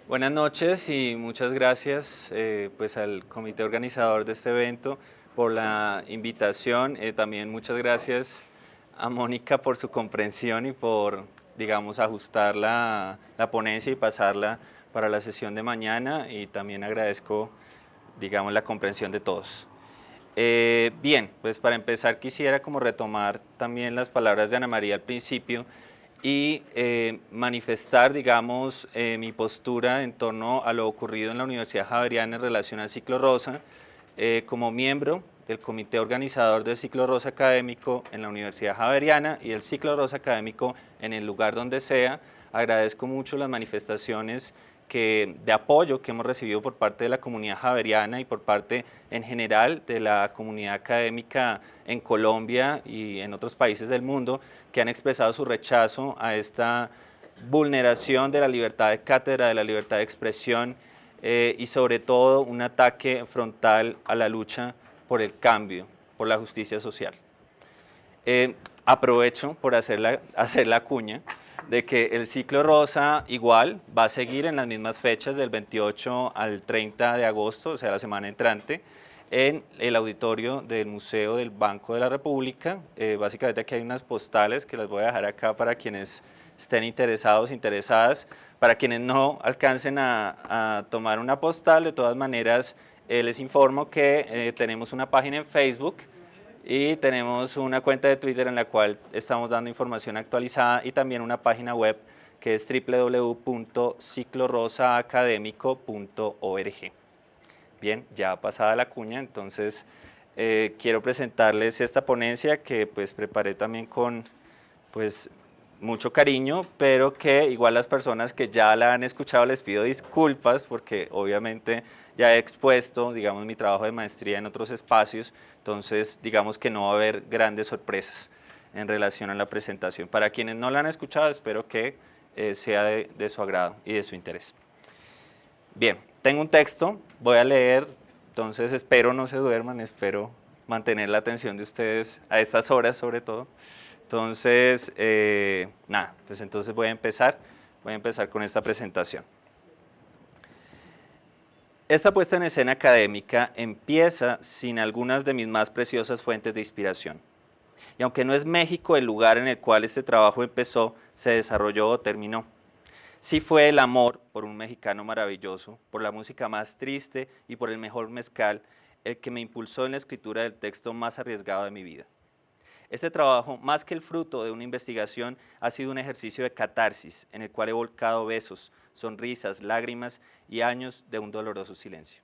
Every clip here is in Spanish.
Buenas noches y muchas gracias pues al comité organizador de este evento por la invitación. También muchas gracias a Mónica por su comprensión y por, digamos, ajustar la ponencia y pasarla para la sesión de mañana, y también agradezco, digamos, la comprensión de todos. Bien, pues para empezar quisiera como retomar también las palabras de Ana María al principio y manifestar, digamos, mi postura en torno a lo ocurrido en la Universidad Javeriana en relación al Ciclo Rosa, como miembro del comité organizador del Ciclo Rosa Académico en la Universidad Javeriana y el Ciclo Rosa Académico en el lugar donde sea. Agradezco mucho las manifestaciones de apoyo que hemos recibido por parte de la comunidad javeriana y por parte en general de la comunidad académica en Colombia y en otros países del mundo, que han expresado su rechazo a esta vulneración de la libertad de cátedra, de la libertad de expresión, y sobre todo un ataque frontal a la lucha por el cambio, por la justicia social. Aprovecho por hacer la cuña de que el Ciclo Rosa igual va a seguir en las mismas fechas del 28 al 30 de agosto, o sea, la semana entrante, en el auditorio del Museo del Banco de la República. Básicamente aquí hay unas postales que las voy a dejar acá para quienes estén interesados, interesadas. Para quienes no alcancen a tomar una postal, de todas maneras, les informo que tenemos una página en Facebook y tenemos una cuenta de Twitter en la cual estamos dando información actualizada, y también una página web que es www.ciclorosaacademico.org. Bien, ya pasada la cuña, entonces quiero presentarles esta ponencia que pues preparé también con pues mucho cariño, pero que igual las personas que ya la han escuchado les pido disculpas porque obviamente ya he expuesto, digamos, mi trabajo de maestría en otros espacios, entonces digamos que no va a haber grandes sorpresas en relación a la presentación. Para quienes no la han escuchado, espero que sea de su agrado y de su interés. Bien, tengo un texto, voy a leer, entonces espero no se duerman, espero mantener la atención de ustedes a estas horas sobre todo. Entonces, nada, pues entonces voy a empezar con esta presentación. Esta puesta en escena académica empieza sin algunas de mis más preciosas fuentes de inspiración. Y aunque no es México el lugar en el cual este trabajo empezó, se desarrolló o terminó, sí fue el amor por un mexicano maravilloso, por la música más triste y por el mejor mezcal, el que me impulsó en la escritura del texto más arriesgado de mi vida. Este trabajo, más que el fruto de una investigación, ha sido un ejercicio de catarsis en el cual he volcado besos, sonrisas, lágrimas y años de un doloroso silencio.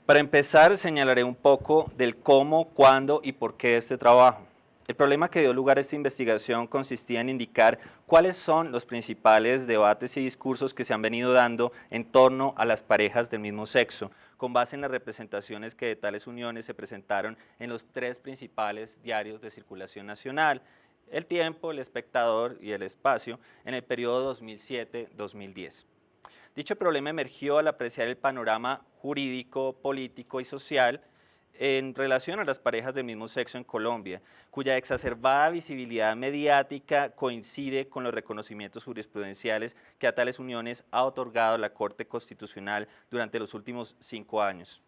Para empezar, señalaré un poco del cómo, cuándo y por qué este trabajo. El problema que dio lugar a esta investigación consistía en indicar cuáles son los principales debates y discursos que se han venido dando en torno a las parejas del mismo sexo, con base en las representaciones que de tales uniones se presentaron en los tres principales diarios de circulación nacional: El Tiempo, El Espectador y El Espacio, en el periodo 2007-2010. Dicho problema emergió al apreciar el panorama jurídico, político y social en relación a las parejas del mismo sexo en Colombia, cuya exacerbada visibilidad mediática coincide con los reconocimientos jurisprudenciales que a tales uniones ha otorgado la Corte Constitucional durante los últimos 5 años.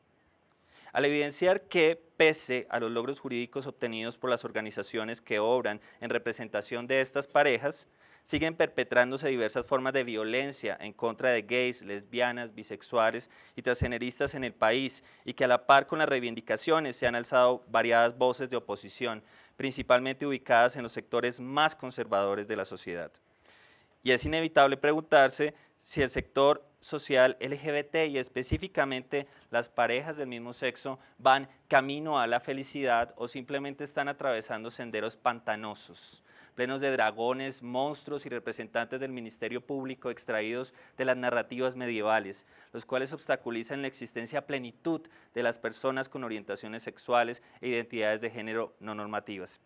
Al evidenciar que, pese a los logros jurídicos obtenidos por las organizaciones que obran en representación de estas parejas, siguen perpetrándose diversas formas de violencia en contra de gays, lesbianas, bisexuales y transgeneristas en el país, y que a la par con las reivindicaciones se han alzado variadas voces de oposición, principalmente ubicadas en los sectores más conservadores de la sociedad. Y es inevitable preguntarse si el sector social LGBT y específicamente las parejas del mismo sexo van camino a la felicidad o simplemente están atravesando senderos pantanosos, plenos de dragones, monstruos y representantes del Ministerio Público extraídos de las narrativas medievales, los cuales obstaculizan la existencia a plenitud de las personas con orientaciones sexuales e identidades de género no normativas.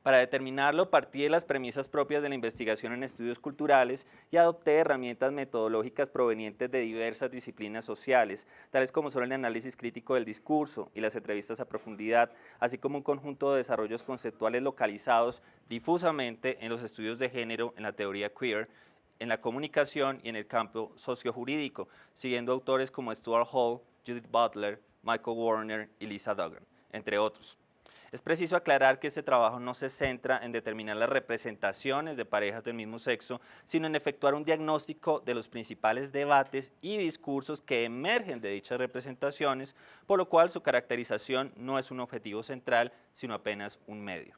Para determinarlo, partí de las premisas propias de la investigación en estudios culturales y adopté herramientas metodológicas provenientes de diversas disciplinas sociales, tales como son el análisis crítico del discurso y las entrevistas a profundidad, así como un conjunto de desarrollos conceptuales localizados difusamente en los estudios de género, en la teoría queer, en la comunicación y en el campo sociojurídico, siguiendo autores como Stuart Hall, Judith Butler, Michael Warner y Lisa Duggan, entre otros. Es preciso aclarar que este trabajo no se centra en determinar las representaciones de parejas del mismo sexo, sino en efectuar un diagnóstico de los principales debates y discursos que emergen de dichas representaciones, por lo cual su caracterización no es un objetivo central, sino apenas un medio.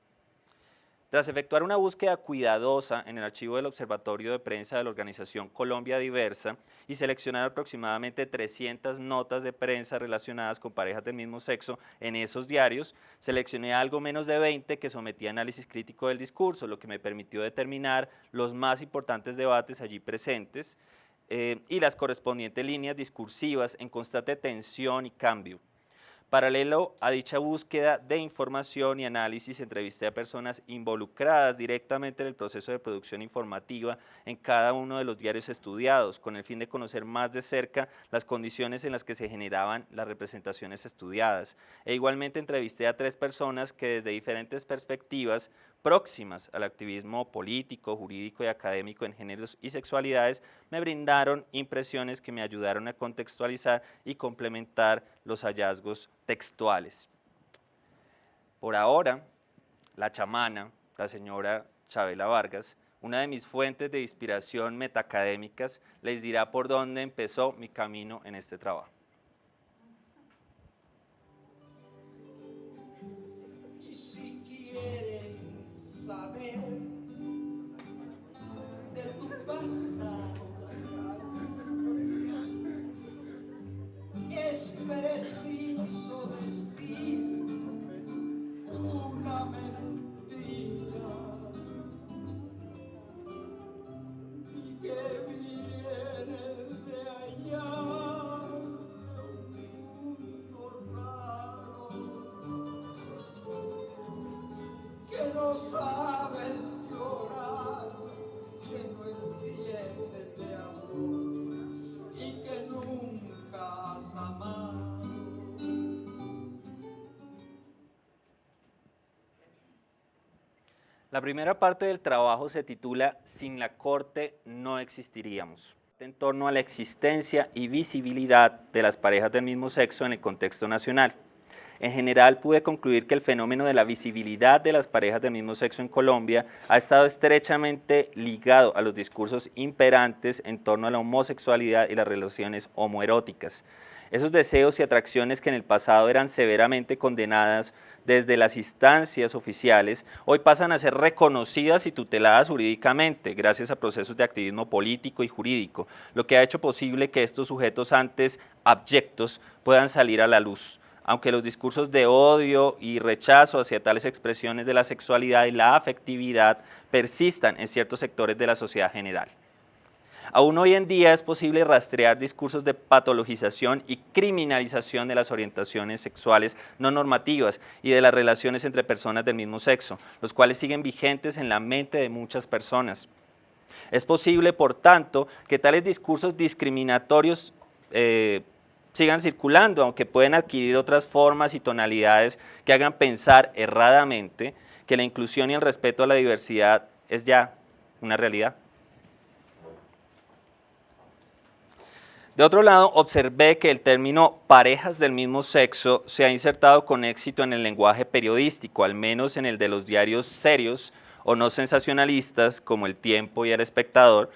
Tras efectuar una búsqueda cuidadosa en el archivo del Observatorio de Prensa de la organización Colombia Diversa y seleccionar aproximadamente 300 notas de prensa relacionadas con parejas del mismo sexo en esos diarios, seleccioné algo menos de 20 que sometí a análisis crítico del discurso, lo que me permitió determinar los más importantes debates allí presentes y las correspondientes líneas discursivas en constante tensión y cambio. Paralelo a dicha búsqueda de información y análisis, entrevisté a personas involucradas directamente en el proceso de producción informativa en cada uno de los diarios estudiados, con el fin de conocer más de cerca las condiciones en las que se generaban las representaciones estudiadas. E igualmente entrevisté a 3 personas que desde diferentes perspectivas próximas al activismo político, jurídico y académico en géneros y sexualidades, me brindaron impresiones que me ayudaron a contextualizar y complementar los hallazgos textuales. Por ahora, la chamana, la señora Chabela Vargas, una de mis fuentes de inspiración metacadémicas, les dirá por dónde empezó mi camino en este trabajo. Saber de tu pasado es preciso decir una mentira y que viene de allá un mundo raro que no sabes llorar, que no entiendes de amor y que nunca has amado. La primera parte del trabajo se titula Sin la Corte no existiríamos, en torno a la existencia y visibilidad de las parejas del mismo sexo en el contexto nacional. En general, pude concluir que el fenómeno de la visibilidad de las parejas del mismo sexo en Colombia ha estado estrechamente ligado a los discursos imperantes en torno a la homosexualidad y las relaciones homoeróticas. Esos deseos y atracciones que en el pasado eran severamente condenadas desde las instancias oficiales, hoy pasan a ser reconocidas y tuteladas jurídicamente gracias a procesos de activismo político y jurídico, lo que ha hecho posible que estos sujetos antes abyectos puedan salir a la luz. Aunque los discursos de odio y rechazo hacia tales expresiones de la sexualidad y la afectividad persistan en ciertos sectores de la sociedad general. Aún hoy en día es posible rastrear discursos de patologización y criminalización de las orientaciones sexuales no normativas y de las relaciones entre personas del mismo sexo, los cuales siguen vigentes en la mente de muchas personas. Es posible, por tanto, que tales discursos discriminatorios sigan circulando, aunque pueden adquirir otras formas y tonalidades que hagan pensar erradamente que la inclusión y el respeto a la diversidad es ya una realidad. De otro lado, observé que el término parejas del mismo sexo se ha insertado con éxito en el lenguaje periodístico, al menos en el de los diarios serios o no sensacionalistas como El Tiempo y El Espectador,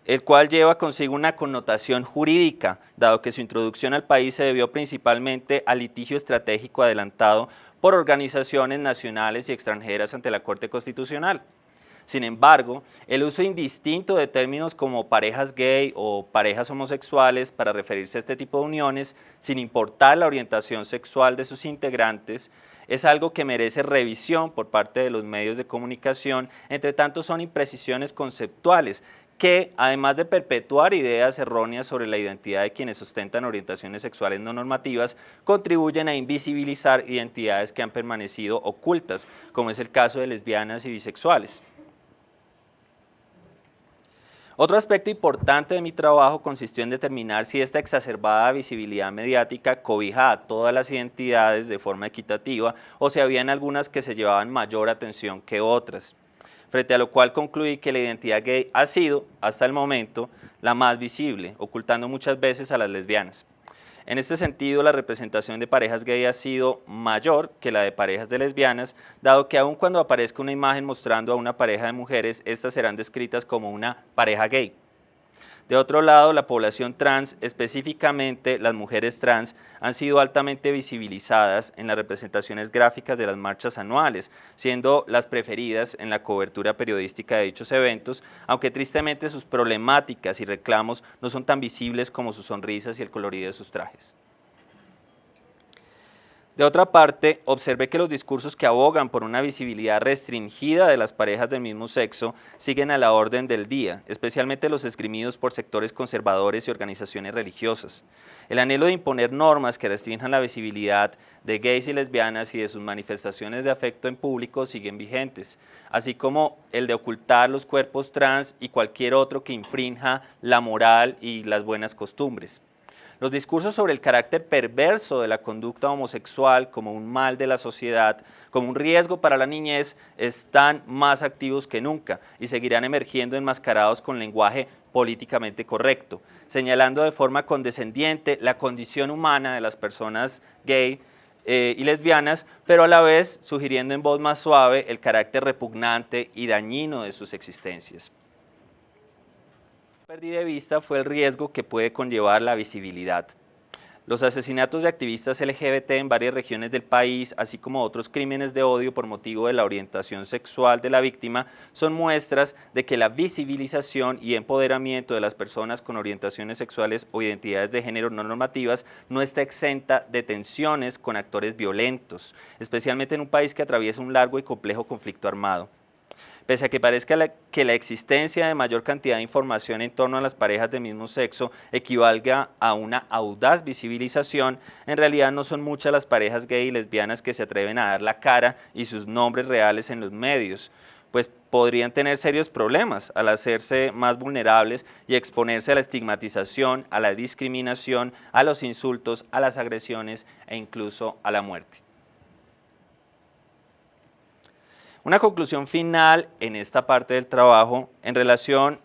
el cual lleva consigo una connotación jurídica, dado que su introducción al país se debió principalmente al litigio estratégico adelantado por organizaciones nacionales y extranjeras ante la Corte Constitucional. Sin embargo, el uso indistinto de términos como parejas gay o parejas homosexuales para referirse a este tipo de uniones, sin importar la orientación sexual de sus integrantes, es algo que merece revisión por parte de los medios de comunicación, entre tanto son imprecisiones conceptuales que, además de perpetuar ideas erróneas sobre la identidad de quienes sustentan orientaciones sexuales no normativas, contribuyen a invisibilizar identidades que han permanecido ocultas, como es el caso de lesbianas y bisexuales. Otro aspecto importante de mi trabajo consistió en determinar si esta exacerbada visibilidad mediática cobija a todas las identidades de forma equitativa o si habían algunas que se llevaban mayor atención que otras, frente a lo cual concluí que la identidad gay ha sido, hasta el momento, la más visible, ocultando muchas veces a las lesbianas. En este sentido, la representación de parejas gay ha sido mayor que la de parejas de lesbianas, dado que aun cuando aparezca una imagen mostrando a una pareja de mujeres, estas serán descritas como una pareja gay. De otro lado, la población trans, específicamente las mujeres trans, han sido altamente visibilizadas en las representaciones gráficas de las marchas anuales, siendo las preferidas en la cobertura periodística de dichos eventos, aunque tristemente sus problemáticas y reclamos no son tan visibles como sus sonrisas y el colorido de sus trajes. De otra parte, observé que los discursos que abogan por una visibilidad restringida de las parejas del mismo sexo siguen a la orden del día, especialmente los esgrimidos por sectores conservadores y organizaciones religiosas. El anhelo de imponer normas que restrinjan la visibilidad de gays y lesbianas y de sus manifestaciones de afecto en público siguen vigentes, así como el de ocultar los cuerpos trans y cualquier otro que infrinja la moral y las buenas costumbres. Los discursos sobre el carácter perverso de la conducta homosexual como un mal de la sociedad, como un riesgo para la niñez, están más activos que nunca y seguirán emergiendo enmascarados con lenguaje políticamente correcto, señalando de forma condescendiente la condición humana de las personas gay y lesbianas, pero a la vez sugiriendo en voz más suave el carácter repugnante y dañino de sus existencias. Perdí de vista fue el riesgo que puede conllevar la visibilidad. Los asesinatos de activistas LGBT en varias regiones del país, así como otros crímenes de odio por motivo de la orientación sexual de la víctima, son muestras de que la visibilización y empoderamiento de las personas con orientaciones sexuales o identidades de género no normativas no está exenta de tensiones con actores violentos, especialmente en un país que atraviesa un largo y complejo conflicto armado. Pese a que parezca que la existencia de mayor cantidad de información en torno a las parejas del mismo sexo equivalga a una audaz visibilización, en realidad no son muchas las parejas gay y lesbianas que se atreven a dar la cara y sus nombres reales en los medios, pues podrían tener serios problemas al hacerse más vulnerables y exponerse a la estigmatización, a la discriminación, a los insultos, a las agresiones e incluso a la muerte. Una conclusión final en esta parte del trabajo en relación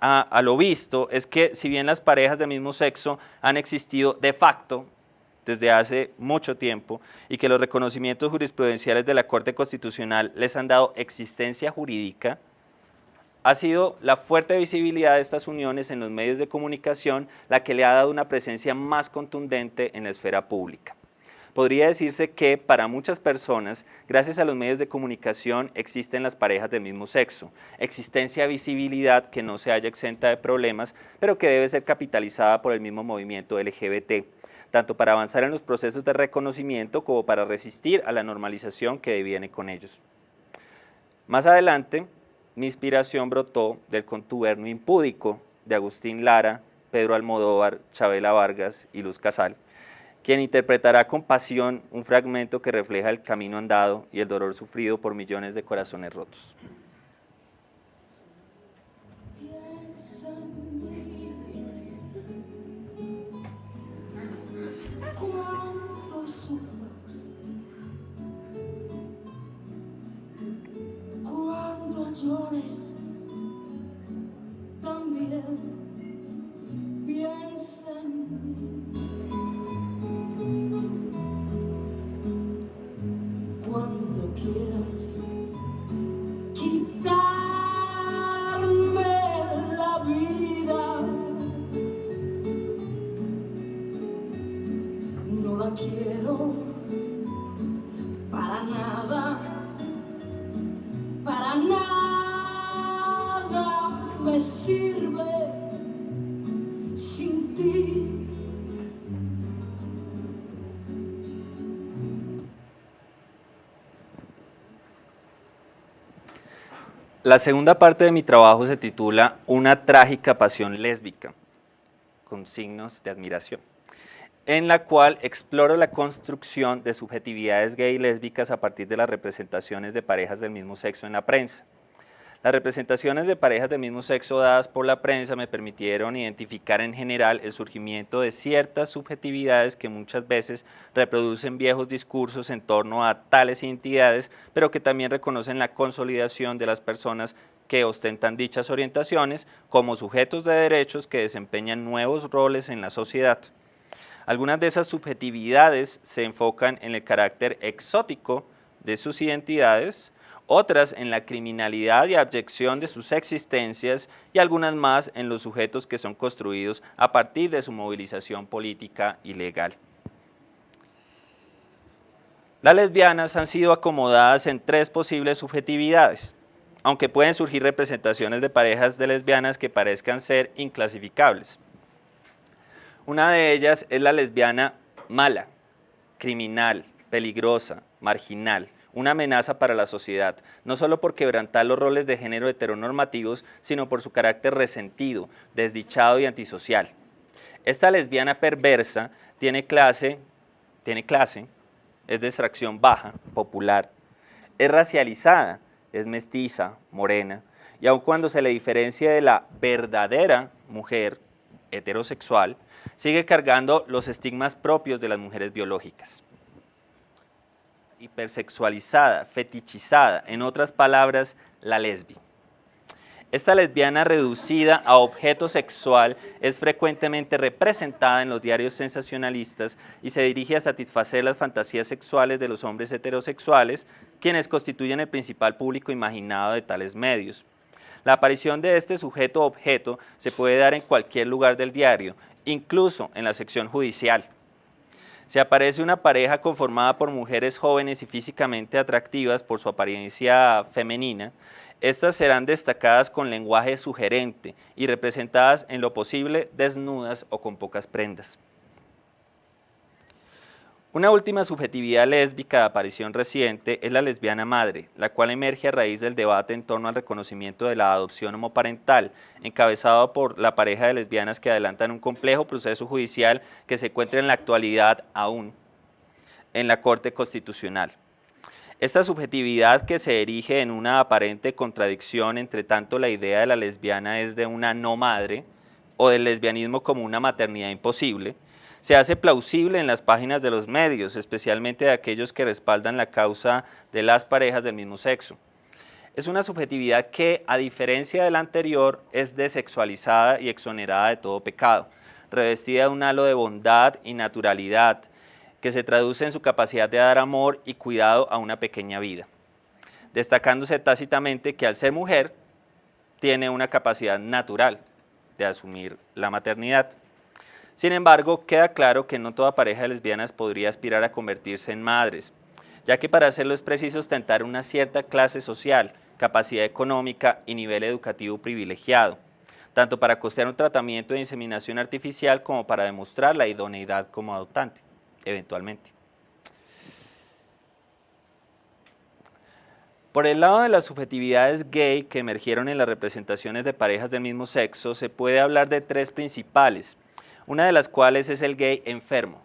a lo visto es que si bien las parejas del mismo sexo han existido de facto desde hace mucho tiempo y que los reconocimientos jurisprudenciales de la Corte Constitucional les han dado existencia jurídica, ha sido la fuerte visibilidad de estas uniones en los medios de comunicación la que le ha dado una presencia más contundente en la esfera pública. Podría decirse que para muchas personas, gracias a los medios de comunicación, existen las parejas del mismo sexo, existencia visibilidad que no se halla exenta de problemas, pero que debe ser capitalizada por el mismo movimiento LGBT, tanto para avanzar en los procesos de reconocimiento como para resistir a la normalización que deviene con ellos. Más adelante, mi inspiración brotó del contubernio impúdico de Agustín Lara, Pedro Almodóvar, Chabela Vargas y Luz Casal, quien interpretará con pasión un fragmento que refleja el camino andado y el dolor sufrido por millones de corazones rotos. Piensa en mí, cuando sufras, cuando llores, también piensa en mí. Cuando quieras quitarme la vida, no la quiero para nada me sirve sin ti. La segunda parte de mi trabajo se titula Una trágica pasión lésbica, con signos de admiración, en la cual exploro la construcción de subjetividades gay y lésbicas a partir de las representaciones de parejas del mismo sexo en la prensa. Las representaciones de parejas del mismo sexo dadas por la prensa me permitieron identificar en general el surgimiento de ciertas subjetividades que muchas veces reproducen viejos discursos en torno a tales identidades, pero que también reconocen la consolidación de las personas que ostentan dichas orientaciones como sujetos de derechos que desempeñan nuevos roles en la sociedad. Algunas de esas subjetividades se enfocan en el carácter exótico de sus identidades, otras en la criminalidad y abyección de sus existencias y algunas más en los sujetos que son construidos a partir de su movilización política y legal. Las lesbianas han sido acomodadas en tres posibles subjetividades, aunque pueden surgir representaciones de parejas de lesbianas que parezcan ser inclasificables. Una de ellas es la lesbiana mala, criminal, peligrosa, marginal, una amenaza para la sociedad, no solo por quebrantar los roles de género heteronormativos, sino por su carácter resentido, desdichado y antisocial. Esta lesbiana perversa tiene clase, es de extracción baja, popular, es racializada, es mestiza, morena, y aun cuando se le diferencia de la verdadera mujer heterosexual, sigue cargando los estigmas propios de las mujeres biológicas. Hipersexualizada, fetichizada, en otras palabras, la lesbi. Esta lesbiana reducida a objeto sexual es frecuentemente representada en los diarios sensacionalistas y se dirige a satisfacer las fantasías sexuales de los hombres heterosexuales, quienes constituyen el principal público imaginado de tales medios. La aparición de este sujeto objeto se puede dar en cualquier lugar del diario, incluso en la sección judicial. Si aparece una pareja conformada por mujeres jóvenes y físicamente atractivas por su apariencia femenina, estas serán destacadas con lenguaje sugerente y representadas en lo posible desnudas o con pocas prendas. Una última subjetividad lésbica de aparición reciente es la lesbiana madre, la cual emerge a raíz del debate en torno al reconocimiento de la adopción homoparental, encabezado por la pareja de lesbianas que adelantan un complejo proceso judicial que se encuentra en la actualidad aún en la Corte Constitucional. Esta subjetividad, que se erige en una aparente contradicción entre tanto la idea de la lesbiana es de una no madre o del lesbianismo como una maternidad imposible, se hace plausible en las páginas de los medios, especialmente de aquellos que respaldan la causa de las parejas del mismo sexo. Es una subjetividad que, a diferencia de la anterior, es desexualizada y exonerada de todo pecado, revestida de un halo de bondad y naturalidad, que se traduce en su capacidad de dar amor y cuidado a una pequeña vida, destacándose tácitamente que al ser mujer, tiene una capacidad natural de asumir la maternidad. Sin embargo, queda claro que no toda pareja de lesbianas podría aspirar a convertirse en madres, ya que para hacerlo es preciso ostentar una cierta clase social, capacidad económica y nivel educativo privilegiado, tanto para costear un tratamiento de inseminación artificial como para demostrar la idoneidad como adoptante, eventualmente. Por el lado de las subjetividades gay que emergieron en las representaciones de parejas del mismo sexo, se puede hablar de tres principales, una de las cuales es el gay enfermo,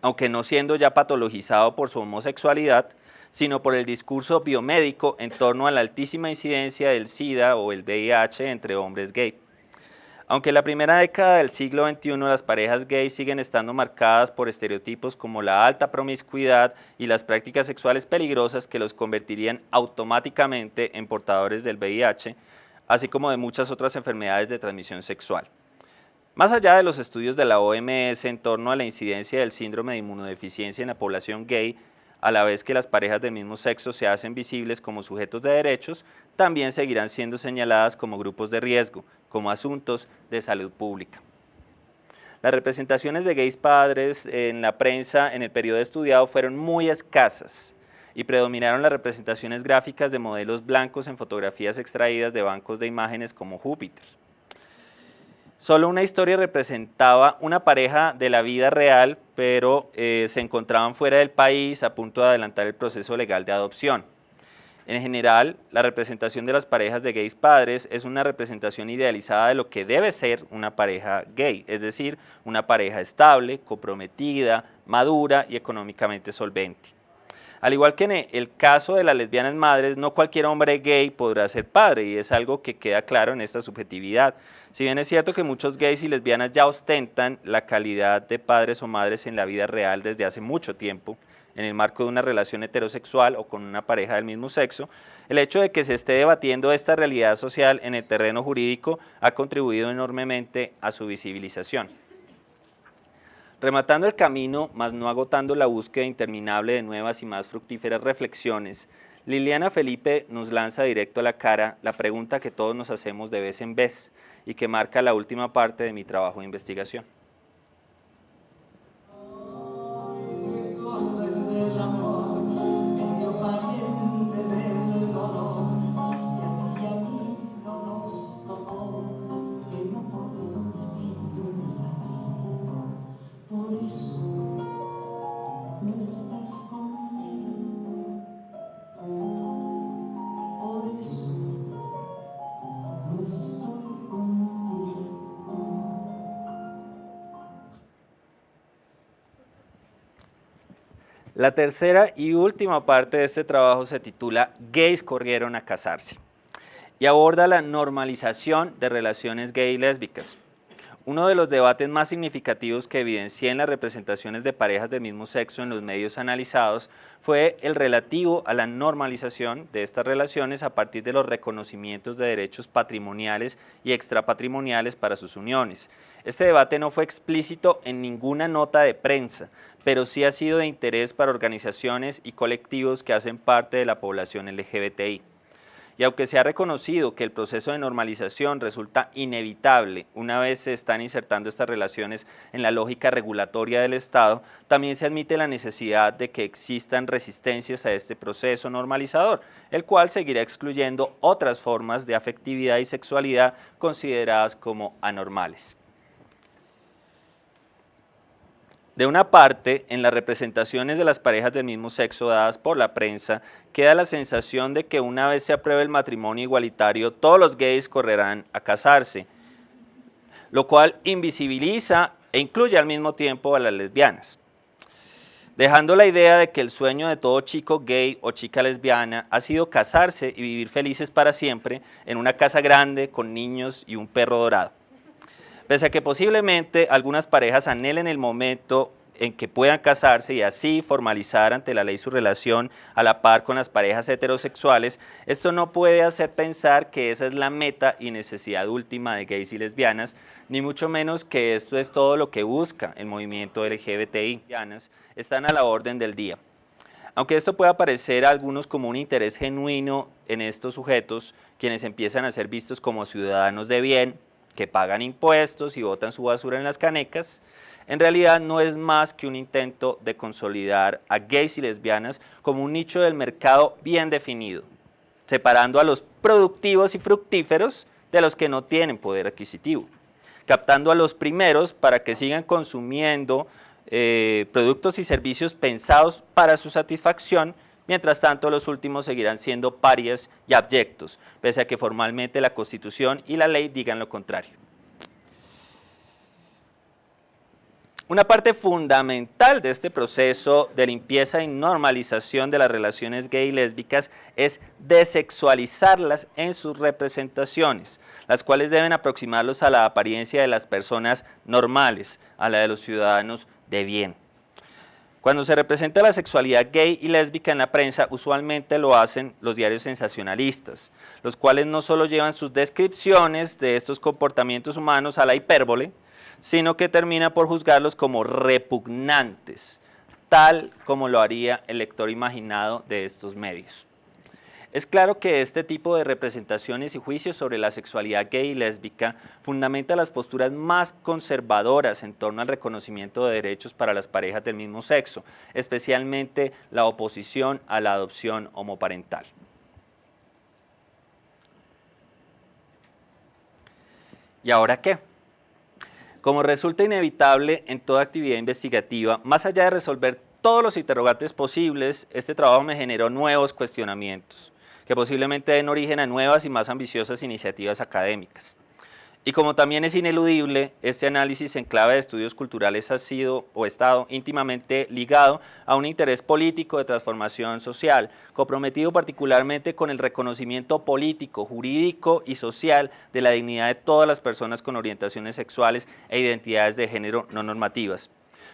aunque no siendo ya patologizado por su homosexualidad, sino por el discurso biomédico en torno a la altísima incidencia del SIDA o el VIH entre hombres gay. Aunque en la primera década del siglo XXI las parejas gays siguen estando marcadas por estereotipos como la alta promiscuidad y las prácticas sexuales peligrosas que los convertirían automáticamente en portadores del VIH, así como de muchas otras enfermedades de transmisión sexual. Más allá de los estudios de la OMS en torno a la incidencia del síndrome de inmunodeficiencia en la población gay, a la vez que las parejas del mismo sexo se hacen visibles como sujetos de derechos, también seguirán siendo señaladas como grupos de riesgo, como asuntos de salud pública. Las representaciones de gays padres en la prensa en el periodo estudiado fueron muy escasas y predominaron las representaciones gráficas de modelos blancos en fotografías extraídas de bancos de imágenes como Júpiter. Solo una historia representaba una pareja de la vida real, pero se encontraban fuera del país a punto de adelantar el proceso legal de adopción. En general, la representación de las parejas de gays padres es una representación idealizada de lo que debe ser una pareja gay, es decir, una pareja estable, comprometida, madura y económicamente solvente. Al igual que en el caso de las lesbianas madres, no cualquier hombre gay podrá ser padre y es algo que queda claro en esta subjetividad. Si bien es cierto que muchos gays y lesbianas ya ostentan la calidad de padres o madres en la vida real desde hace mucho tiempo, en el marco de una relación heterosexual o con una pareja del mismo sexo, el hecho de que se esté debatiendo esta realidad social en el terreno jurídico ha contribuido enormemente a su visibilización. Rematando el camino, mas no agotando la búsqueda interminable de nuevas y más fructíferas reflexiones, Liliana Felipe nos lanza directo a la cara la pregunta que todos nos hacemos de vez en vez y que marca la última parte de mi trabajo de investigación. La tercera y última parte de este trabajo se titula Gays corrieron a casarse y aborda la normalización de relaciones gay y lésbicas. Uno de los debates más significativos que evidencié en las representaciones de parejas del mismo sexo en los medios analizados fue el relativo a la normalización de estas relaciones a partir de los reconocimientos de derechos patrimoniales y extrapatrimoniales para sus uniones. Este debate no fue explícito en ninguna nota de prensa, pero sí ha sido de interés para organizaciones y colectivos que hacen parte de la población LGBTI. Y aunque se ha reconocido que el proceso de normalización resulta inevitable una vez se están insertando estas relaciones en la lógica regulatoria del Estado, también se admite la necesidad de que existan resistencias a este proceso normalizador, el cual seguirá excluyendo otras formas de afectividad y sexualidad consideradas como anormales. De una parte, en las representaciones de las parejas del mismo sexo dadas por la prensa, queda la sensación de que una vez se apruebe el matrimonio igualitario, todos los gays correrán a casarse, lo cual invisibiliza e incluye al mismo tiempo a las lesbianas, dejando la idea de que el sueño de todo chico gay o chica lesbiana ha sido casarse y vivir felices para siempre en una casa grande con niños y un perro dorado. Pese a que posiblemente algunas parejas anhelen el momento en que puedan casarse y así formalizar ante la ley su relación a la par con las parejas heterosexuales, esto no puede hacer pensar que esa es la meta y necesidad última de gays y lesbianas, ni mucho menos que esto es todo lo que busca el movimiento LGBTI. Están a la orden del día. Aunque esto pueda parecer a algunos como un interés genuino en estos sujetos, quienes empiezan a ser vistos como ciudadanos de bien, que pagan impuestos y botan su basura en las canecas, en realidad no es más que un intento de consolidar a gays y lesbianas como un nicho del mercado bien definido, separando a los productivos y fructíferos de los que no tienen poder adquisitivo, captando a los primeros para que sigan consumiendo productos y servicios pensados para su satisfacción. Mientras tanto, los últimos seguirán siendo parias y abyectos, pese a que formalmente la Constitución y la ley digan lo contrario. Una parte fundamental de este proceso de limpieza y normalización de las relaciones gay y lésbicas es desexualizarlas en sus representaciones, las cuales deben aproximarlos a la apariencia de las personas normales, a la de los ciudadanos de bien. Cuando se representa la sexualidad gay y lésbica en la prensa, usualmente lo hacen los diarios sensacionalistas, los cuales no solo llevan sus descripciones de estos comportamientos humanos a la hipérbole, sino que termina por juzgarlos como repugnantes, tal como lo haría el lector imaginado de estos medios. Es claro que este tipo de representaciones y juicios sobre la sexualidad gay y lésbica fundamenta las posturas más conservadoras en torno al reconocimiento de derechos para las parejas del mismo sexo, especialmente la oposición a la adopción homoparental. ¿Y ahora qué? Como resulta inevitable en toda actividad investigativa, más allá de resolver todos los interrogantes posibles, este trabajo me generó nuevos cuestionamientos, que posiblemente den origen a nuevas y más ambiciosas iniciativas académicas. Y como también es ineludible, este análisis en clave de estudios culturales ha sido o estado íntimamente ligado a un interés político de transformación social, comprometido particularmente con el reconocimiento político, jurídico y social de la dignidad de todas las personas con orientaciones sexuales e identidades de género no normativas.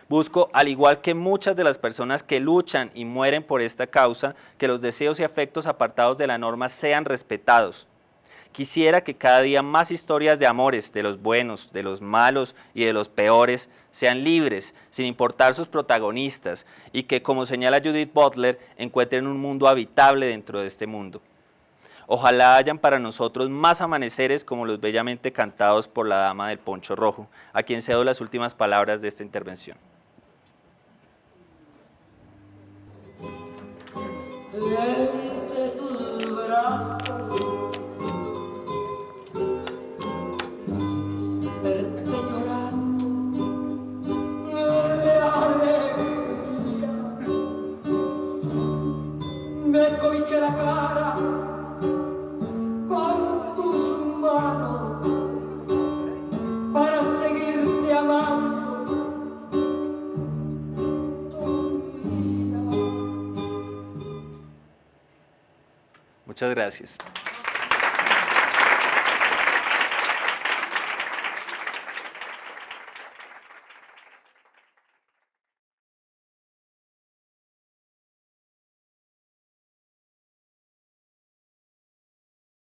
Busco, al igual que muchas de las personas que luchan y mueren por esta causa, que los deseos y afectos apartados de la norma sean respetados. Quisiera que cada día más historias de amores, de los buenos, de los malos y de los peores, sean libres, sin importar sus protagonistas, y que, como señala Judith Butler, encuentren un mundo habitable dentro de este mundo. Ojalá hayan para nosotros más amaneceres como los bellamente cantados por la dama del poncho rojo, a quien cedo las últimas palabras de esta intervención. Entre tus brazos desperté llorando de alegría. Me cobijé la cara con tus manos para seguirte amando todavía. Muchas gracias.